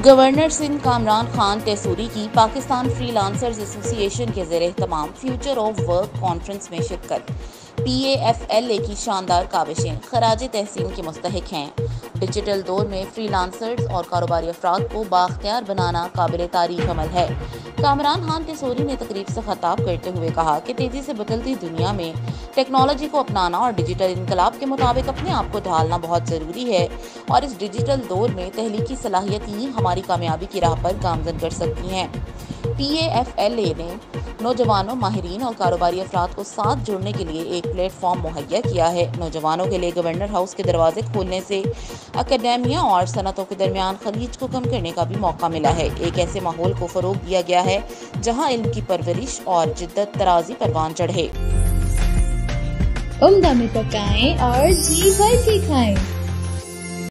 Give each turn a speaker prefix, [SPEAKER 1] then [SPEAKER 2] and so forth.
[SPEAKER 1] Governor Sindh Kamran Khan तैसूरी की Pakistan freelancers association के ज़ेर-ए-एहतमाम future of work conference में शिरकत। PAFLA की शानदार काविशें खराज तहसीन के मुस्तहिक हैं। डिजिटल दौर में फ्रीलांसर्स और कारोबारी अफराद को बाख्तियार बनाना काबिल तारीफ अमल है। कामरान खान तैसूरी ने तकरीब से खिताब करते हुए कहा कि तेज़ी से बदलती दुनिया में टेक्नोलॉजी को अपनाना और डिजिटल इनकलाब के मुताबिक अपने आप को ढालना बहुत ज़रूरी है और इस डिजिटल दौर में तहलीकी सलाहियत ही हमारी कामयाबी की राह पर गामजन कर सकती हैं। PAFLA ने नौजवानों, माहिरीन और कारोबारी अफराद को साथ जोड़ने के लिए एक प्लेटफॉर्म मुहैया किया है। नौजवानों के लिए गवर्नर हाउस के दरवाजे खोलने से अकेडेमिया और सनतों के दरमियान खलीज को कम करने का भी मौका मिला है। एक ऐसे माहौल को फ़रोग दिया गया है जहां इल्म की परवरिश और जिद्दत तराजी परवान चढ़े।
[SPEAKER 2] उम्दा में पकाएं और जी भर के खाएं।